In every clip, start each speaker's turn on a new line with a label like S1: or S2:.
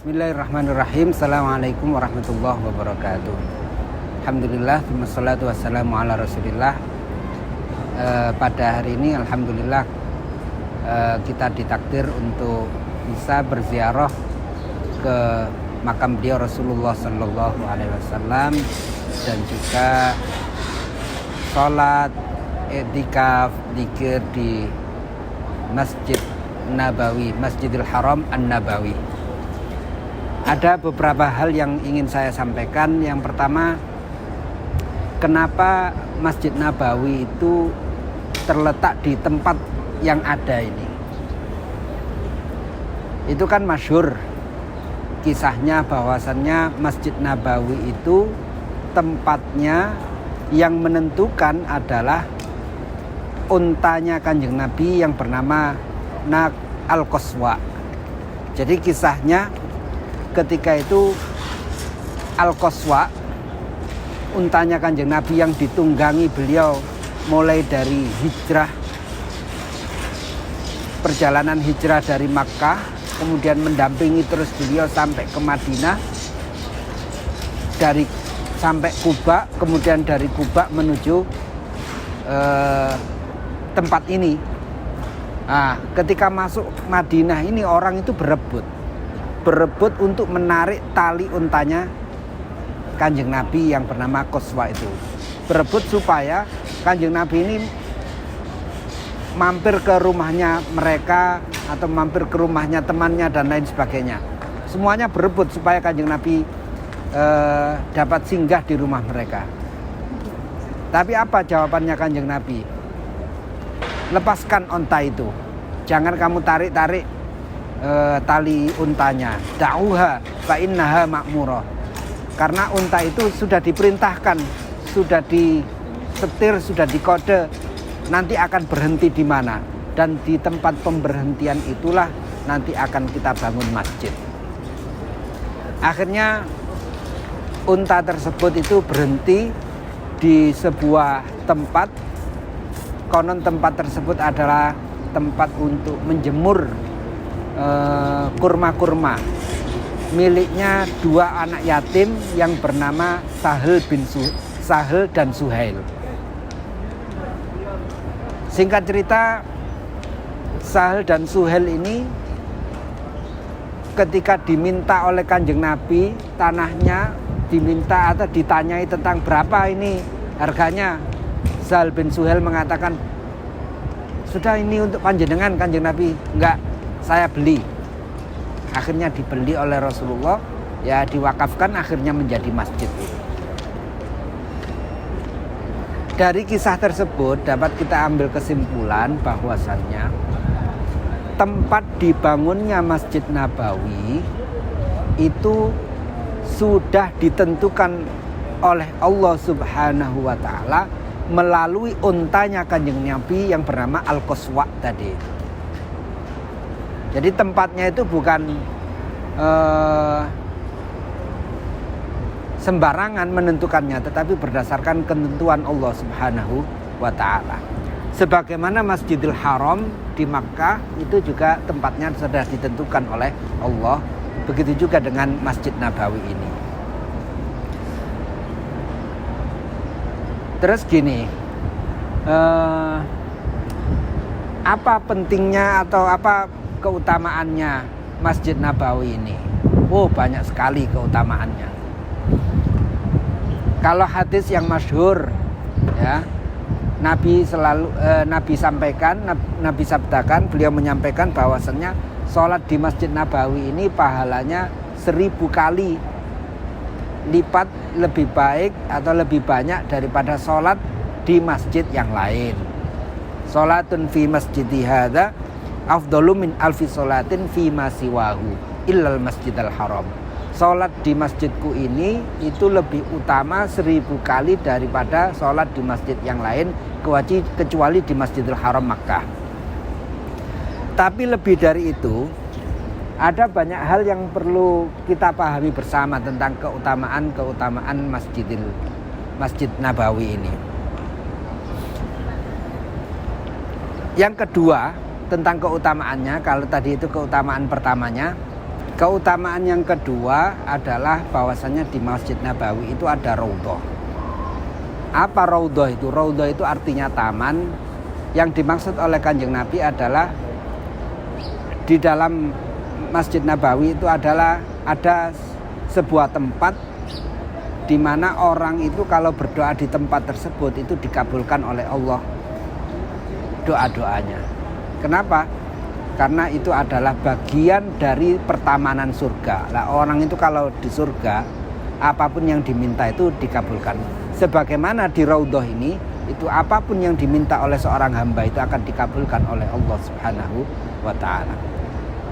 S1: Bismillahirrahmanirrahim. Assalamualaikum warahmatullahi wabarakatuh. Alhamdulillah, wassalatu wassalamu ala rasulillah. Pada hari ini alhamdulillah kita ditakdir untuk bisa berziarah ke makam beliau Rasulullah sallallahu alaihi wasallam dan juga sholat i'tikaf dzikir di Masjid Nabawi, Masjidil Haram An-Nabawi. Ada beberapa hal yang ingin saya sampaikan. Yang pertama, kenapa Masjid Nabawi itu terletak di tempat yang ada ini? Itu kan masyhur kisahnya bahwasannya Masjid Nabawi itu tempatnya yang menentukan adalah untanya Kanjeng Nabi yang bernama Al-Qaswa. Jadi kisahnya ketika itu Al-Qaswa, untanya Kanjeng Nabi yang ditunggangi beliau mulai dari hijrah, perjalanan hijrah dari Makkah, kemudian mendampingi terus beliau sampai ke Madinah, sampai Kuba, kemudian dari Kuba menuju tempat ini. Nah, ketika masuk Madinah ini orang itu berebut untuk menarik tali untanya Kanjeng Nabi yang bernama Qaswa itu. Berebut supaya Kanjeng Nabi ini mampir ke rumahnya mereka atau mampir ke rumahnya temannya dan lain sebagainya. Semuanya berebut supaya Kanjeng Nabi dapat singgah di rumah mereka. Tapi apa jawabannya Kanjeng Nabi? Lepaskan unta itu. Jangan kamu tarik-tarik tali untanya. Da'uha fa innaha ma'murah. Karena unta itu sudah diperintahkan, sudah disetir, sudah dikode nanti akan berhenti di mana, dan di tempat pemberhentian itulah nanti akan kita bangun masjid. Akhirnya unta tersebut itu berhenti di sebuah tempat. Konon tempat tersebut adalah tempat untuk menjemur kurma-kurma miliknya dua anak yatim yang bernama Sahel dan Suhail. Singkat cerita, Sahel dan Suhail ini ketika diminta oleh Kanjeng Nabi tanahnya, diminta atau ditanyai tentang berapa ini harganya, Sahel bin Suhail mengatakan, sudah ini untuk panjenengan Kanjeng Nabi. Enggak, saya beli. Akhirnya dibeli oleh Rasulullah, ya diwakafkan, akhirnya menjadi masjid. Dari kisah tersebut dapat kita ambil kesimpulan bahwasannya tempat dibangunnya Masjid Nabawi itu sudah ditentukan oleh Allah Subhanahu wa taala melalui untanya Kanjeng Nabi yang bernama Al-Qaswa tadi. Jadi tempatnya itu bukan sembarangan menentukannya, tetapi berdasarkan ketentuan Allah Subhanahu wa taala. Sebagaimana Masjidil Haram di Makkah itu juga tempatnya sudah ditentukan oleh Allah. Begitu juga dengan Masjid Nabawi ini. Terus gini, apa pentingnya atau apa keutamaannya Masjid Nabawi ini? Oh, banyak sekali keutamaannya. Kalau hadis yang masyhur, ya, Nabi sabdakan, beliau menyampaikan bahwasannya sholat di Masjid Nabawi ini pahalanya 1000 kali lipat lebih baik atau lebih banyak daripada sholat di masjid yang lain. Sholatun fi masjidi hadza afdalu min alfi sholatin fi ma siwahu illal masjidal haram. Sholat di masjidku ini itu lebih utama 1000 kali daripada sholat di masjid yang lain kecuali di Masjidil Haram Makkah. Tapi lebih dari itu, ada banyak hal yang perlu kita pahami bersama tentang keutamaan Masjid Nabawi ini. Yang kedua, tentang keutamaannya, kalau tadi itu keutamaan pertamanya, Keutamaan yang kedua adalah bahwasannya di Masjid Nabawi itu ada raudhah. Apa raudhah itu? Raudhah itu artinya taman. Yang dimaksud oleh Kanjeng Nabi adalah di dalam Masjid Nabawi itu adalah ada sebuah tempat di mana orang itu kalau berdoa di tempat tersebut itu dikabulkan oleh Allah doa-doanya. Kenapa? Karena itu adalah bagian dari pertamanan surga. Lah orang itu kalau di surga apapun yang diminta itu dikabulkan. Sebagaimana di raudhah ini itu apapun yang diminta oleh seorang hamba itu akan dikabulkan oleh Allah Subhanahu wa taala.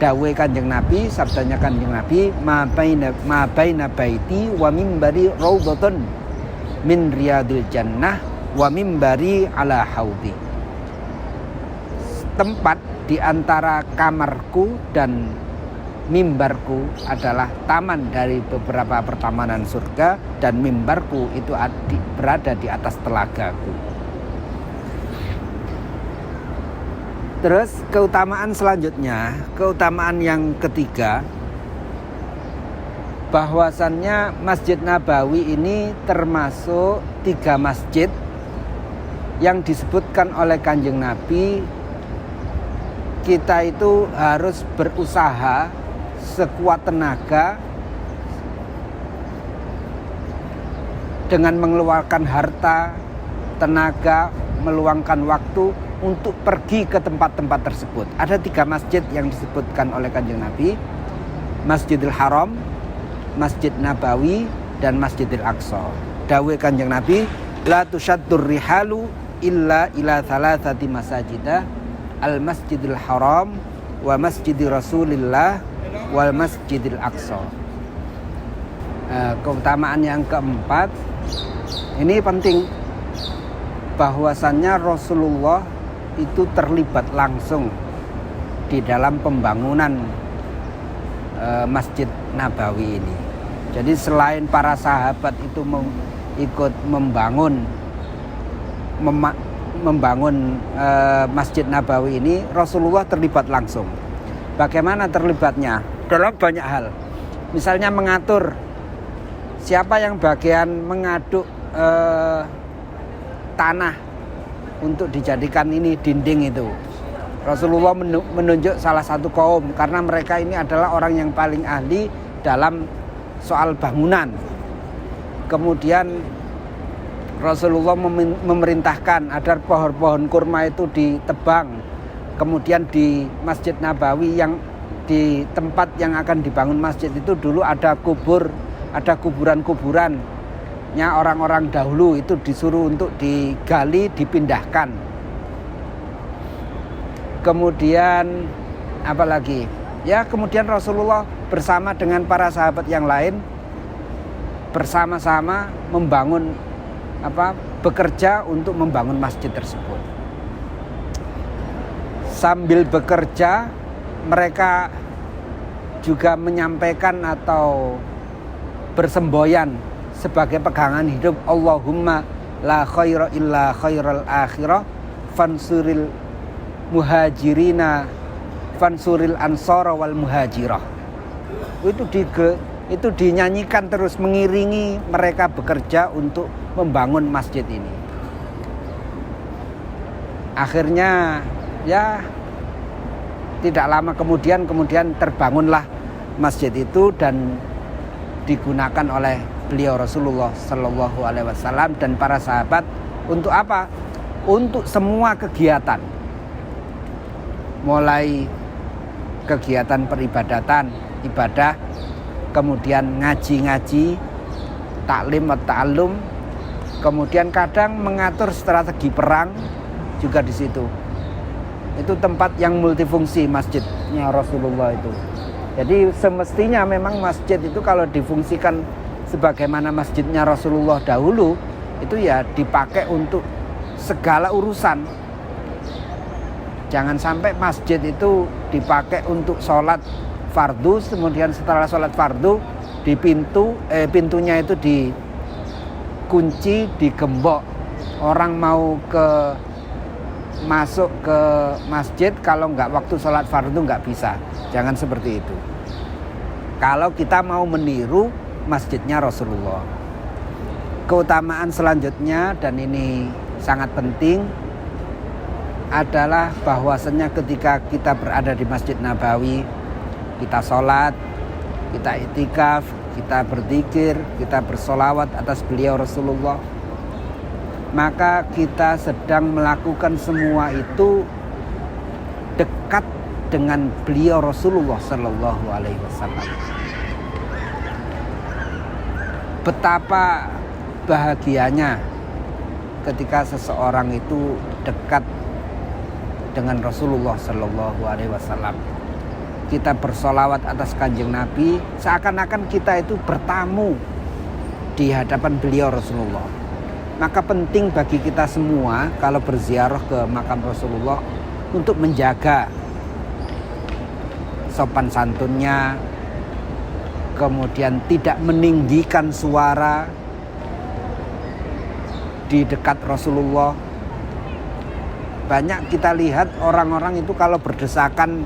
S1: Dawuh Kanjeng Nabi, sabdanya Kanjeng Nabi, ma baina baiti wa mimbari raudhatun min riyadil jannah wa mimbari ala haudi. Tempat di antara kamarku dan mimbarku adalah taman dari beberapa pertamanan surga, dan mimbarku itu berada di atas telagaku. Terus keutamaan selanjutnya, keutamaan yang ketiga, bahwasannya Masjid Nabawi ini termasuk 3 masjid yang disebutkan oleh Kanjeng Nabi kita itu harus berusaha sekuat tenaga dengan mengeluarkan harta, tenaga, meluangkan waktu untuk pergi ke tempat-tempat tersebut. Ada 3 masjid yang disebutkan oleh Kanjeng Nabi: Masjidil Haram, Masjid Nabawi, dan Masjidil Aqsa. Dawuh Kanjeng Nabi, la tusyaddur rihalu illa ila thalathati masajidah, al Masjidil Haram, wa Masjidi Rasulillah, wal Masjidil Aqsa. Keutamaan yang keempat, ini penting, bahwasannya Rasulullah itu terlibat langsung di dalam pembangunan Masjid Nabawi ini. Jadi selain para sahabat itu ikut membangun Masjid Nabawi ini, Rasulullah terlibat langsung. Bagaimana terlibatnya? Dalam banyak hal. Misalnya mengatur siapa yang bagian mengaduk tanah untuk dijadikan ini dinding itu. Rasulullah menunjuk salah satu kaum karena mereka ini adalah orang yang paling ahli dalam soal bangunan. Kemudian Rasulullah memerintahkan agar pohon-pohon kurma itu ditebang. Kemudian di Masjid Nabawi, yang di tempat yang akan dibangun masjid itu dulu ada kuburan-kuburannya orang-orang dahulu, itu disuruh untuk digali, dipindahkan. Kemudian apa lagi? Ya, kemudian Rasulullah bersama dengan para sahabat yang lain bersama-sama bekerja untuk membangun masjid tersebut. Sambil bekerja, mereka juga menyampaikan atau bersemboyan sebagai pegangan hidup, Allahumma la khaira illa khairal akhirah fansuril muhajirina fansuril ansara wal muhajirah. Itu dinyanyikan terus mengiringi mereka bekerja untuk membangun masjid ini. Akhirnya ya tidak lama kemudian terbangunlah masjid itu dan digunakan oleh beliau Rasulullah Sallallahu Alaihi Wasallam dan para sahabat untuk apa? Untuk semua kegiatan, mulai kegiatan peribadatan, ibadah, kemudian ngaji-ngaji, taklim atau ta'allum, kemudian kadang mengatur strategi perang juga di situ. Itu tempat yang multifungsi masjidnya Rasulullah itu. Jadi semestinya memang masjid itu kalau difungsikan sebagaimana masjidnya Rasulullah dahulu, itu ya dipakai untuk segala urusan. Jangan sampai masjid itu dipakai untuk sholat fardu, kemudian setelah sholat fardu di pintunya itu dikunci, digembok. Orang mau masuk ke masjid, kalau nggak waktu sholat fardu nggak bisa. Jangan seperti itu. kalau kita mau meniru masjidnya Rasulullah. Keutamaan selanjutnya, dan ini sangat penting, adalah bahwasanya ketika kita berada di Masjid Nabawi, kita sholat, kita itikaf, kita berzikir, kita bersolawat atas beliau Rasulullah, maka kita sedang melakukan semua itu dekat dengan beliau Rasulullah Sallallahu Alaihi Wasallam. Betapa bahagianya ketika seseorang itu dekat dengan Rasulullah Sallallahu Alaihi Wasallam. Kita bersolawat atas kanjeng Nabi, seakan-akan kita itu bertamu di hadapan beliau Rasulullah. Maka penting bagi kita semua kalau berziarah ke makam Rasulullah untuk menjaga sopan santunnya, kemudian tidak meninggikan suara di dekat Rasulullah. Banyak kita lihat orang-orang itu kalau berdesakan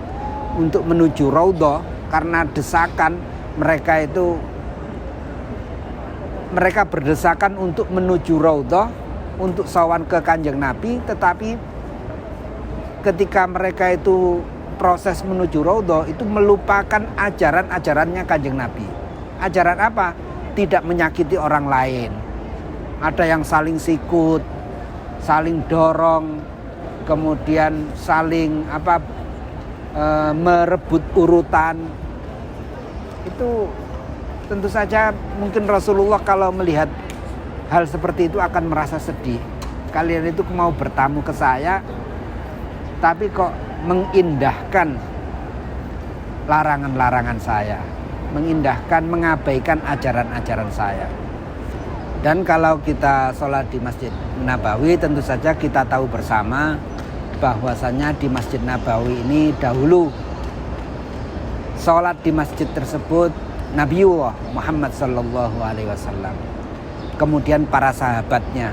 S1: untuk menuju Raudhah, karena desakan mereka berdesakan untuk menuju Raudhah, untuk sawan ke kanjeng Nabi, tetapi ketika mereka itu proses menuju Raudhah itu melupakan ajaran-ajarannya kanjeng Nabi. Ajaran apa? Tidak menyakiti orang lain. Ada yang saling sikut, saling dorong, kemudian saling merebut urutan. Itu tentu saja mungkin Rasulullah kalau melihat hal seperti itu akan merasa sedih. Kalian itu mau bertamu ke saya, tapi kok mengindahkan larangan-larangan saya, mengabaikan ajaran-ajaran saya. Dan kalau kita sholat di Masjid Nabawi, tentu saja kita tahu bersama bahwasanya di Masjid Nabawi ini dahulu sholat di masjid tersebut Nabiullah Muhammad Sallallahu Alaihi Wasallam, kemudian para sahabatnya,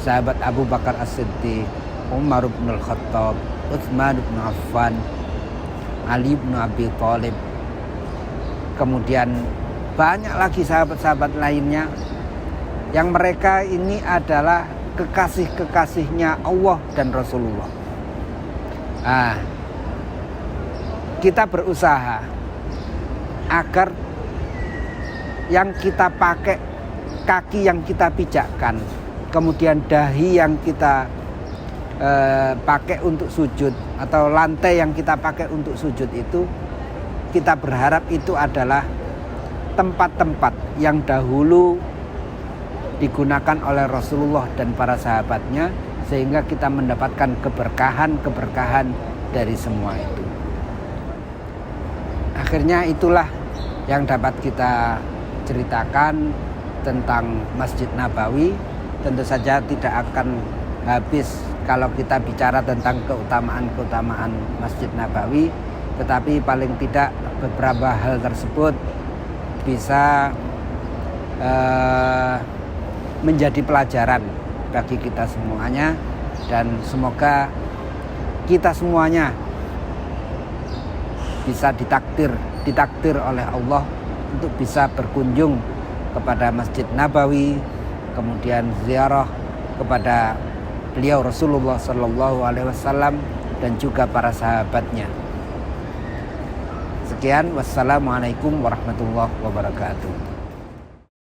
S1: sahabat Abu Bakar As-Siddiq, Umar bin Al-Khattab, Utsman bin Affan, Ali bin Abi Thalib, kemudian banyak lagi sahabat-sahabat lainnya yang mereka ini adalah kekasih-kekasihnya Allah dan Rasulullah. Kita berusaha agar yang kita pakai, kaki yang kita pijakkan, kemudian dahi yang kita pakai untuk sujud, atau lantai yang kita pakai untuk sujud itu, kita berharap itu adalah tempat-tempat yang dahulu digunakan oleh Rasulullah dan para sahabatnya, sehingga kita mendapatkan keberkahan dari semua itu. Akhirnya itulah yang dapat kita ceritakan tentang Masjid Nabawi. Tentu saja tidak akan habis kalau kita bicara tentang keutamaan-keutamaan Masjid Nabawi, tetapi paling tidak beberapa hal tersebut bisa menjadi pelajaran bagi kita semuanya, dan semoga kita semuanya bisa ditakdir oleh Allah untuk bisa berkunjung kepada Masjid Nabawi, kemudian ziarah kepada beliau Rasulullah Sallallahu Alaihi Wasallam dan juga para sahabatnya. Sekian, wassalamualaikum warahmatullahi wabarakatuh.